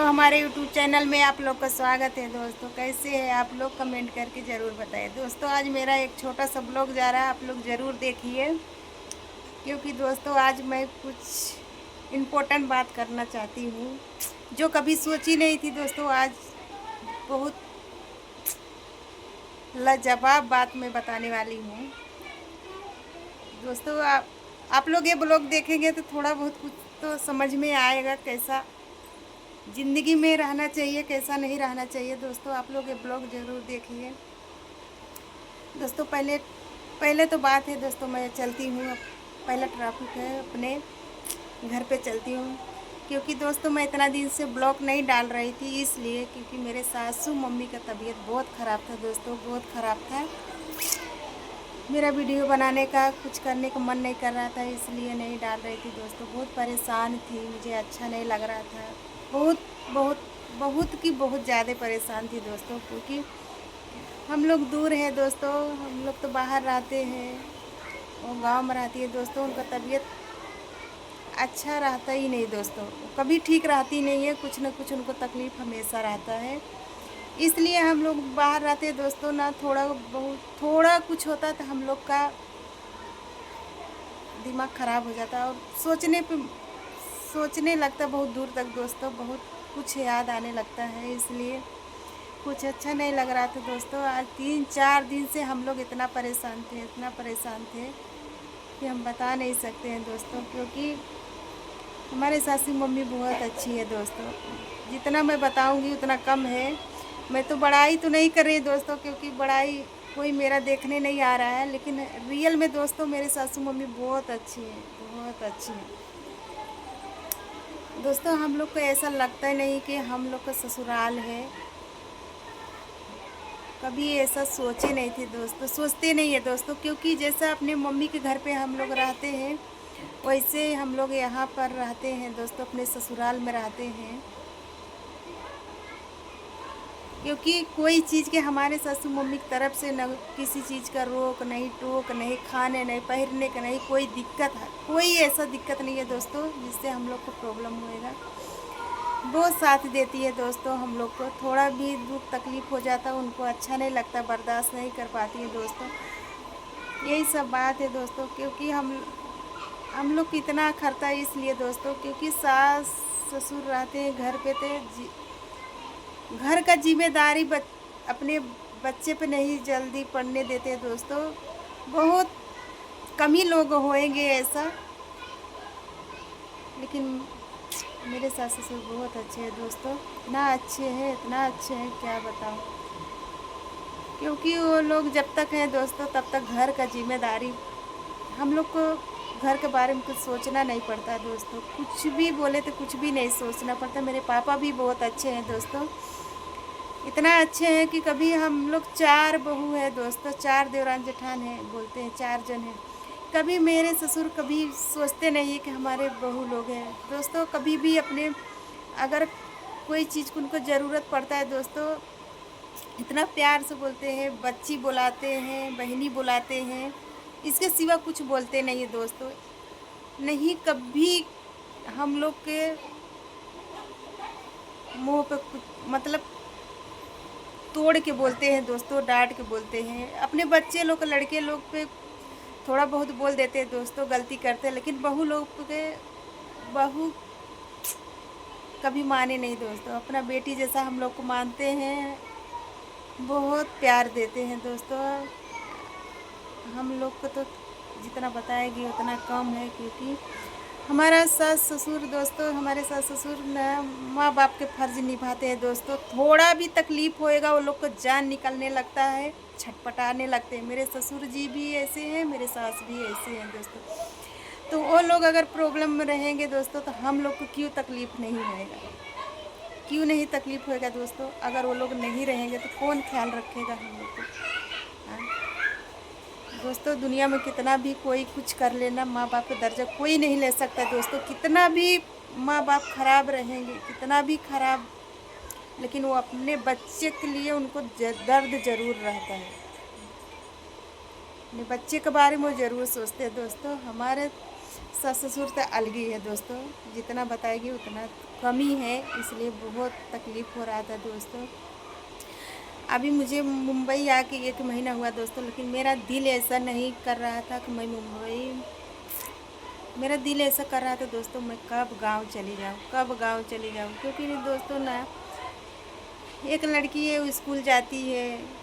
हमारे YouTube channel में आप लोग का स्वागत है। दोस्तों कैसे हैं आप लोग, कमेंट करके ज़रूर बताएं। दोस्तों आज मेरा एक छोटा सा ब्लॉग जा रहा है, आप लोग ज़रूर देखिए, क्योंकि दोस्तों आज मैं कुछ इम्पोर्टेंट बात करना चाहती हूँ जो कभी सोची नहीं थी। दोस्तों आज बहुत लाजवाब बात मैं बताने वाली हूँ। दोस्तों आप लोग ये ब्लॉग देखेंगे तो थोड़ा बहुत कुछ तो समझ में आएगा, कैसा ज़िंदगी में रहना चाहिए, कैसा नहीं रहना चाहिए। दोस्तों आप लोग ये ब्लॉग ज़रूर देखिए। दोस्तों पहले तो बात है, दोस्तों मैं चलती हूँ, पहला ट्रैफिक है, अपने घर पे चलती हूँ, क्योंकि दोस्तों मैं इतना दिन से ब्लॉग नहीं डाल रही थी, इसलिए क्योंकि मेरे सासू मम्मी का तबीयत बहुत ख़राब था। दोस्तों बहुत ख़राब था, मेरा वीडियो बनाने का कुछ करने का मन नहीं कर रहा था, इसलिए नहीं डाल रही थी। दोस्तों बहुत परेशान थी, मुझे अच्छा नहीं लग रहा था, बहुत बहुत बहुत ज़्यादा परेशान थी दोस्तों, क्योंकि हम लोग दूर हैं दोस्तों, हम लोग तो बाहर रहते हैं, वो गांव में रहती है दोस्तों। उनका तबीयत अच्छा रहता ही नहीं दोस्तों, कभी ठीक रहती नहीं है, कुछ न कुछ उनको तकलीफ़ हमेशा रहता है, इसलिए हम लोग बाहर रहते हैं दोस्तों। ना थोड़ा कुछ होता तो हम लोग का दिमाग ख़राब हो जाता और सोचने लगता बहुत दूर तक दोस्तों, बहुत कुछ याद आने लगता है, इसलिए कुछ अच्छा नहीं लग रहा था दोस्तों। आज 3-4 दिन से हम लोग इतना परेशान थे कि हम बता नहीं सकते हैं दोस्तों, क्योंकि हमारे सासू मम्मी बहुत अच्छी है दोस्तों, जितना मैं बताऊंगी उतना कम है। मैं तो बड़ाई तो नहीं कर रही दोस्तों, क्योंकि बड़ाई कोई मेरा देखने नहीं आ रहा है, लेकिन रियल में दोस्तों मेरे सासू मम्मी बहुत अच्छी है, बहुत अच्छी है दोस्तों। हम लोग को ऐसा लगता ही नहीं कि हम लोग का ससुराल है, कभी ऐसा सोचे नहीं थे दोस्तों, सोचते नहीं है दोस्तों, क्योंकि जैसा अपने मम्मी के घर पे हम लोग रहते हैं, वैसे हम लोग यहाँ पर रहते हैं दोस्तों, अपने ससुराल में रहते हैं, क्योंकि कोई चीज़ के हमारे सासू मम्मी की तरफ से न किसी चीज़ का रोक नहीं, टोक नहीं, खाने नहीं, पहनने का नहीं, कोई दिक्कत है, कोई ऐसा दिक्कत नहीं है दोस्तों जिससे हम लोग को प्रॉब्लम होएगा। बहुत साथ देती है दोस्तों, हम लोग को थोड़ा भी दुख तकलीफ़ हो जाता है उनको अच्छा नहीं लगता, बर्दाश्त नहीं कर पाती है दोस्तों। यही सब बात है दोस्तों, क्योंकि हम लोग कितना खर्चा है, इसलिए दोस्तों क्योंकि सास ससुर रहते हैं घर पे, तो घर का जिम्मेदारी अपने बच्चे पे नहीं जल्दी पड़ने देते दोस्तों। बहुत कम ही लोग होंगे ऐसा, लेकिन मेरे सास ससुर बहुत अच्छे हैं दोस्तों, इतना अच्छे हैं क्या बताऊं, क्योंकि वो लोग जब तक हैं दोस्तों तब तक घर का जिम्मेदारी हम लोग को, घर के बारे में कुछ सोचना नहीं पड़ता दोस्तों, कुछ भी बोले तो कुछ भी नहीं सोचना पड़ता। मेरे पापा भी बहुत अच्छे हैं दोस्तों, इतना अच्छे हैं कि कभी हम लोग 4 बहू है दोस्तों, 4 देवरान जेठान हैं, बोलते हैं 4 जन हैं, कभी मेरे ससुर कभी सोचते नहीं है कि हमारे बहू लोग हैं दोस्तों। कभी भी अपने अगर कोई चीज़ को उनको ज़रूरत पड़ता है दोस्तों, इतना प्यार से बोलते हैं, बच्ची बुलाते हैं, बहनी बुलाते हैं, इसके सिवा कुछ बोलते नहीं है दोस्तों। नहीं कभी हम लोग के मुंह पे कुछ मतलब तोड़ के बोलते हैं दोस्तों, डांट के बोलते हैं। अपने बच्चे लोग, लड़के लोग पे थोड़ा बहुत बोल देते हैं दोस्तों, गलती करते हैं, लेकिन बहू कभी माने नहीं दोस्तों, अपना बेटी जैसा हम लोग को मानते हैं, बहुत प्यार देते हैं दोस्तों। हम लोग को तो जितना बताएगी उतना कम है, क्योंकि हमारा सास ससुर दोस्तों, हमारे सास ससुर न माँ बाप के फर्ज निभाते हैं दोस्तों। थोड़ा भी तकलीफ़ होएगा वो लोग को जान निकलने लगता है, छटपटाने लगते हैं। मेरे ससुर जी भी ऐसे हैं, मेरे सास भी ऐसे हैं दोस्तों। तो वो लोग अगर प्रॉब्लम में रहेंगे दोस्तों, तो हम लोग को क्यों तकलीफ़ नहीं होएगा, क्यों नहीं तकलीफ़ होएगा दोस्तों। अगर वो लोग नहीं रहेंगे तो कौन ख्याल रखेगा हम लोग को। हाँ? दोस्तों दुनिया में कितना भी कोई कुछ कर लेना, माँ बाप का दर्जा कोई नहीं ले सकता दोस्तों, कितना भी माँ बाप खराब रहेंगे, कितना भी खराब, लेकिन वो अपने बच्चे के लिए उनको दर्द ज़रूर रहता है, अपने बच्चे के बारे में वो ज़रूर सोचते हैं दोस्तों। हमारे सास ससुर तो अलग ही है दोस्तों, जितना बताएगी उतना कम ही है, इसलिए बहुत तकलीफ़ हो रहा था दोस्तों। अभी मुझे मुंबई आके 1 महीना हुआ दोस्तों, लेकिन मेरा दिल ऐसा नहीं कर रहा था कि मैं मुंबई, मेरा दिल ऐसा कर रहा था दोस्तों मैं कब गांव चली जाऊं, कब गांव चली जाऊं। क्योंकि दोस्तों ना, एक लड़की है वो स्कूल जाती है,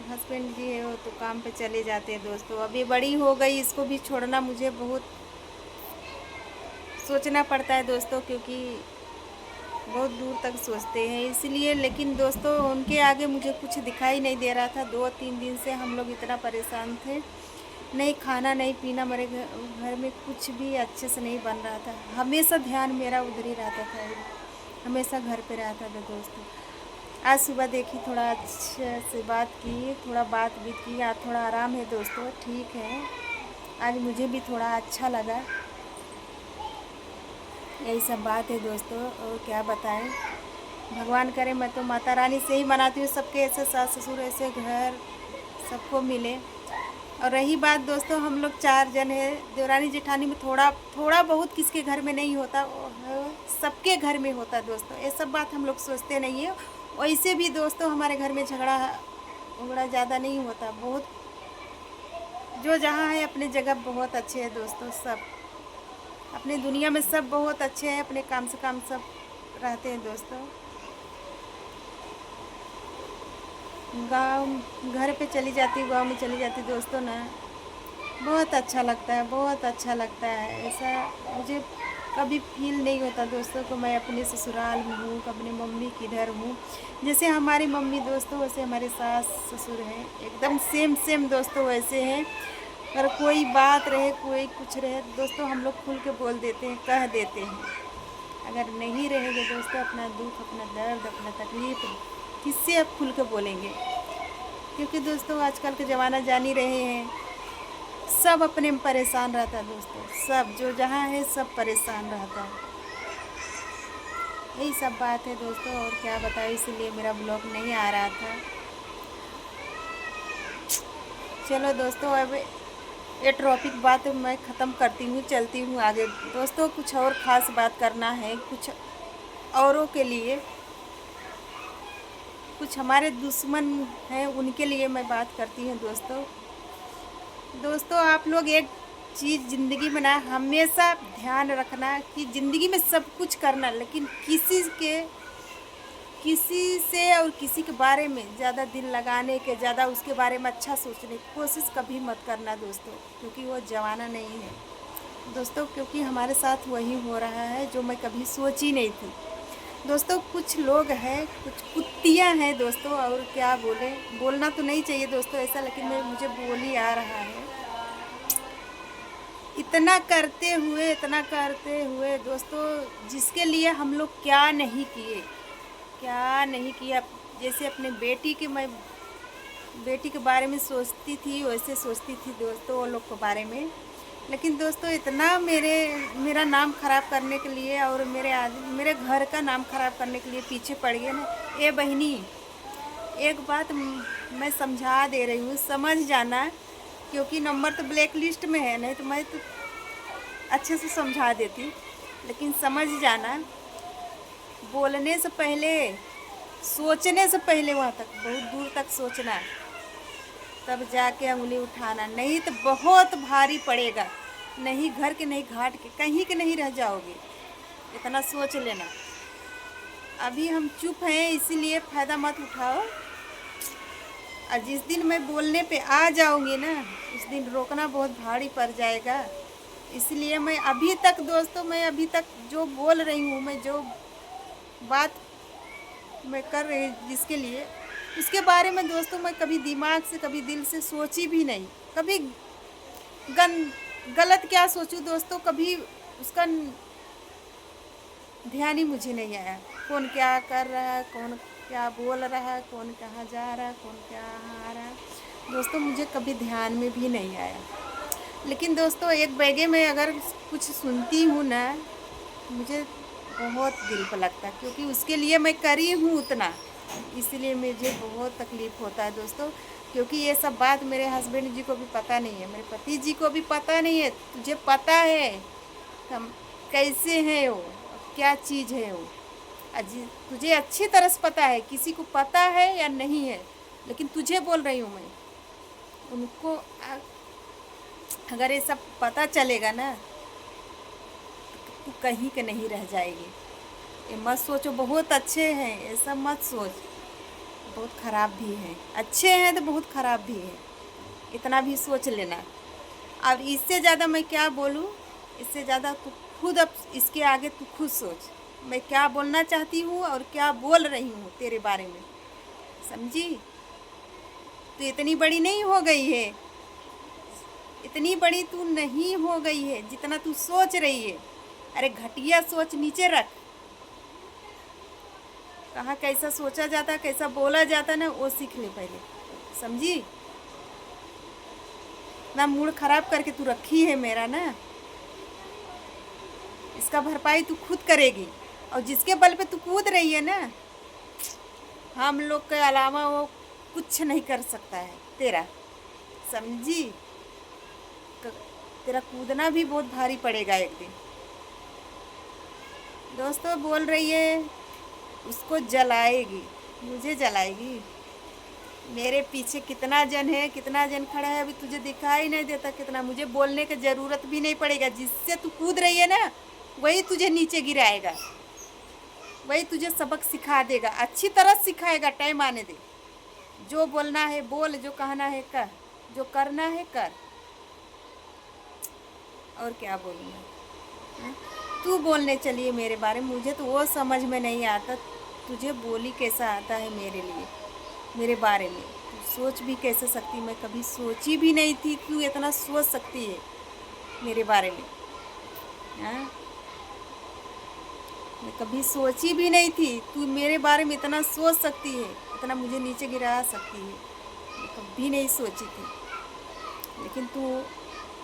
हस्बैंड जी है वो तो काम पे चले जाते हैं दोस्तों। अभी बड़ी हो गई, इसको भी छोड़ना मुझे बहुत सोचना पड़ता है दोस्तों, क्योंकि बहुत दूर तक सोचते हैं इसलिए। लेकिन दोस्तों उनके आगे मुझे कुछ दिखाई नहीं दे रहा था। 2-3 दिन से हम लोग इतना परेशान थे, नहीं खाना नहीं पीना, मेरे घर में कुछ भी अच्छे से नहीं बन रहा था। हमेशा ध्यान मेरा उधर ही रहता था, हमेशा घर पे रहता था दोस्तों। आज सुबह देखी, थोड़ा अच्छे से बात की, थोड़ा बात भी की, आज थोड़ा आराम है दोस्तों, ठीक है। आज मुझे भी थोड़ा अच्छा लगा। यही सब बात है दोस्तों, और क्या बताएं। भगवान करे, मैं तो माता रानी से ही मनाती हूँ सबके ऐसे सास ससुर, ऐसे घर सबको मिले। और रही बात दोस्तों, हम लोग 4 जन हैं, देवरानी जेठानी में थोड़ा थोड़ा बहुत किसके घर में नहीं होता, सबके घर में होता दोस्तों। ये सब बात हम लोग सोचते नहीं है। वैसे भी दोस्तों हमारे घर में झगड़ा उगड़ा ज़्यादा नहीं होता, बहुत जो जहाँ है अपनी जगह बहुत अच्छे हैं दोस्तों। सब अपनी दुनिया में सब बहुत अच्छे हैं, अपने काम से काम सब रहते हैं दोस्तों। गांव घर पे चली जाती, गांव में चली जाती दोस्तों ना, बहुत अच्छा लगता है, बहुत अच्छा लगता है। ऐसा मुझे कभी फील नहीं होता दोस्तों कि मैं अपने ससुराल में हूँ, अपनी मम्मी किधर हूँ। जैसे हमारी मम्मी दोस्तों, वैसे हमारे सास ससुर हैं, एकदम सेम सेम दोस्तों वैसे हैं। अगर कोई बात रहे, कोई कुछ रहे दोस्तों, हम लोग खुल के बोल देते हैं, कह देते हैं। अगर नहीं रहेंगे दोस्तों, अपना दुख, अपना दर्द, अपना तकलीफ़ किससे आप खुल के बोलेंगे। क्योंकि दोस्तों आजकल का ज़माना जान ही रहे हैं, सब अपने में परेशान रहता है दोस्तों, सब जो जहाँ है सब परेशान रहता है। यही सब बात है दोस्तों, और क्या बताएं, इसीलिए मेरा ब्लॉग नहीं आ रहा था। चलो दोस्तों, अब ये टॉपिक बात मैं ख़त्म करती हूँ, चलती हूँ आगे दोस्तों। कुछ और ख़ास बात करना है, कुछ औरों के लिए, कुछ हमारे दुश्मन हैं उनके लिए मैं बात करती हूँ दोस्तों। दोस्तों आप लोग एक चीज़ ज़िंदगी में ना हमेशा ध्यान रखना कि ज़िंदगी में सब कुछ करना, लेकिन किसी से और किसी के बारे में ज़्यादा दिल लगाने के, ज़्यादा उसके बारे में अच्छा सोचने की कोशिश कभी मत करना दोस्तों, क्योंकि वो ज़माना नहीं है दोस्तों। क्योंकि हमारे साथ वही हो रहा है जो मैं कभी सोची नहीं थी दोस्तों। कुछ लोग हैं, कुछ कुत्तियाँ हैं दोस्तों, और क्या बोले, बोलना तो नहीं चाहिए दोस्तों ऐसा, लेकिन मुझे बोल ही आ रहा है। इतना करते हुए दोस्तों, जिसके लिए हम लोग क्या नहीं किए, क्या नहीं किया। जैसे अपने मैं बेटी के बारे में सोचती थी, वैसे सोचती थी दोस्तों वो लोग के बारे में। लेकिन दोस्तों इतना मेरा नाम ख़राब करने के लिए, और मेरे घर का नाम ख़राब करने के लिए पीछे पड़ गए ना। ए बहनी, एक बात मैं समझा दे रही हूँ, समझ जाना, क्योंकि नंबर तो ब्लैक लिस्ट में है, नहीं तो मैं तो अच्छे से समझा देती। लेकिन समझ जाना, बोलने से पहले, सोचने से पहले वहाँ तक, बहुत दूर तक सोचना, तब जाके उंगली उठाना, नहीं तो बहुत भारी पड़ेगा। नहीं घर के, नहीं घाट के, कहीं के नहीं रह जाओगे, इतना सोच लेना। अभी हम चुप हैं, इसीलिए फ़ायदा मत उठाओ। और जिस दिन मैं बोलने पे आ जाऊंगी ना, उस दिन रोकना बहुत भारी पड़ जाएगा। इसलिए मैं अभी तक दोस्तों, मैं अभी तक जो बोल रही हूँ, मैं जो बात मैं कर रही जिसके लिए, उसके बारे में दोस्तों मैं कभी दिमाग से, कभी दिल से सोची भी नहीं। कभी गलत क्या सोचूं दोस्तों, कभी उसका ध्यान ही मुझे नहीं आया। कौन क्या कर रहा है, कौन क्या बोल रहा है, कौन कहाँ जा रहा है, कौन क्या आ रहा है दोस्तों, मुझे कभी ध्यान में भी नहीं आया। लेकिन दोस्तों एक बैगे में अगर कुछ सुनती हूँ ना, मुझे बहुत दिल पर लगता है, क्योंकि उसके लिए मैं करी हूँ उतना, इसलिए मुझे बहुत तकलीफ़ होता है दोस्तों। क्योंकि ये सब बात मेरे हस्बैंड जी को भी पता नहीं है, मेरे पति जी को भी पता नहीं है। तुझे पता है हम कैसे हैं वो, क्या चीज़ है वो। अजी तुझे अच्छी तरह से पता है, किसी को पता है या नहीं है, लेकिन तुझे बोल रही हूँ मैं। उनको अगर ये सब पता चलेगा ना, तू कहीं के नहीं रह जाएगी। ये मत सोचो बहुत अच्छे हैं, ये सब मत सोच। बहुत ख़राब भी हैं, अच्छे हैं तो बहुत ख़राब भी है, इतना भी सोच लेना। और इससे ज़्यादा मैं क्या बोलूँ, इससे ज़्यादा तू खुद अब इसके आगे तू खुद सोच मैं क्या बोलना चाहती हूँ और क्या बोल रही हूँ तेरे बारे में, समझी। तू इतनी बड़ी नहीं हो गई है, इतनी बड़ी तू नहीं हो गई है जितना तू सोच रही है। अरे घटिया सोच नीचे रख। कहाँ कैसा सोचा जाता, कैसा बोला जाता ना, वो सीख ले पहले, समझी। ना मूड खराब करके तू रखी है मेरा ना, इसका भरपाई तू खुद करेगी। और जिसके बल पे तू कूद रही है ना, हम लोग के अलावा वो कुछ नहीं कर सकता है तेरा, समझी। तेरा कूदना भी बहुत भारी पड़ेगा एक दिन। दोस्तों बोल रही है उसको जलाएगी, मुझे जलाएगी। मेरे पीछे कितना जन है, कितना जन खड़ा है, अभी तुझे दिखाई नहीं देता कितना। मुझे बोलने की ज़रूरत भी नहीं पड़ेगा, जिससे तू कूद रही है ना वही तुझे नीचे गिराएगा, वही तुझे सबक सिखा देगा, अच्छी तरह सिखाएगा। टाइम आने दे, जो बोलना है बोल, जो कहना है कह, जो करना है कर। और क्या बोलूँ मैं, तू बोलने चलिए मेरे बारे में, मुझे तो वो समझ में नहीं आता तुझे बोली कैसा आता है मेरे लिए, मेरे बारे में। तू सोच भी कैसे सकती, मैं कभी सोची भी नहीं थी तू इतना सोच सकती है मेरे बारे में। हाँ, मैं कभी सोची भी नहीं थी तू मेरे बारे में इतना सोच सकती है, इतना मुझे नीचे गिरा सकती है। मैं कभी नहीं सोची थी, लेकिन तू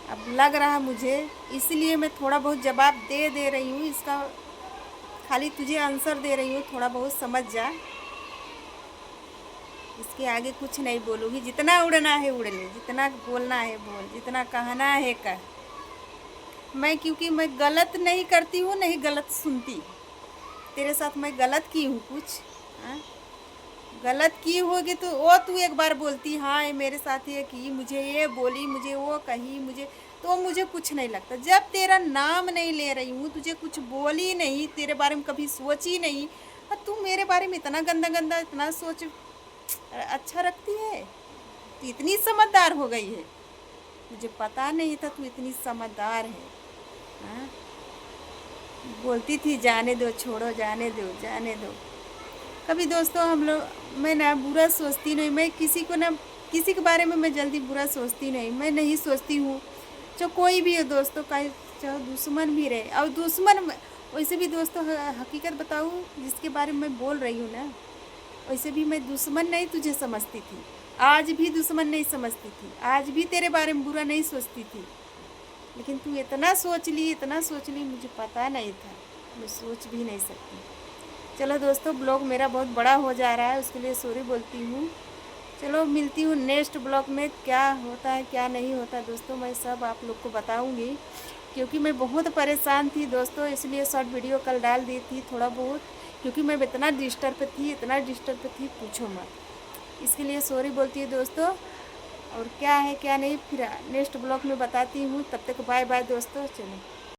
अब लग रहा मुझे, इसलिए मैं थोड़ा बहुत जवाब दे रही हूँ इसका, खाली तुझे आंसर दे रही हूँ, थोड़ा बहुत समझ जा। इसके आगे कुछ नहीं बोलूँगी, जितना उड़ना है उड़ ले, जितना बोलना है बोल, जितना कहना है कह। मैं क्योंकि मैं गलत नहीं करती हूँ, नहीं गलत सुनती। तेरे साथ मैं गलत की हूँ कुछ? हाँ, गलत की होगी तो वो तू एक बार बोलती हाँ ये मेरे साथ ये की, मुझे ये बोली, मुझे वो कही, मुझे तो मुझे कुछ नहीं लगता। जब तेरा नाम नहीं ले रही हूँ, तुझे कुछ बोली नहीं, तेरे बारे में कभी सोची नहीं, और तू मेरे बारे में इतना गंदा गंदा इतना सोच अच्छा रखती है। तू इतनी समझदार हो गई है, मुझे पता नहीं था तू इतनी समझदार है। हाँ, बोलती थी जाने दो, छोड़ो, जाने दो, जाने दो। कभी दोस्तों हम लोग, मैं ना बुरा सोचती नहीं, मैं किसी को ना, किसी के बारे में मैं जल्दी बुरा सोचती नहीं, मैं नहीं सोचती हूँ। जो कोई भी हो दोस्तों का, चाहे दुश्मन भी रहे, और दुश्मन वैसे भी दोस्तों हकीकत बताऊँ, जिसके बारे में मैं बोल रही हूँ ना, वैसे भी मैं दुश्मन नहीं तुझे समझती थी, आज भी दुश्मन नहीं समझती थी, आज भी तेरे बारे में बुरा नहीं सोचती थी। लेकिन तू इतना सोच ली, इतना सोच ली, मुझे पता नहीं था, मैं सोच भी नहीं सकती। चलो दोस्तों, ब्लॉग मेरा बहुत बड़ा हो जा रहा है, उसके लिए सॉरी बोलती हूँ। चलो मिलती हूँ नेक्स्ट ब्लॉग में, क्या होता है क्या नहीं होता दोस्तों मैं सब आप लोग को बताऊँगी। क्योंकि मैं बहुत परेशान थी दोस्तों, इसलिए शॉर्ट वीडियो कल डाल दी थी थोड़ा बहुत, क्योंकि मैं इतना डिस्टर्ब थी, इतना डिस्टर्ब थी पूछो मत। इसके लिए सॉरी बोलती है दोस्तों। और क्या है क्या नहीं फिर नेक्स्ट ब्लॉग में बताती हूँ। तब तक बाय बाय दोस्तों, चलो।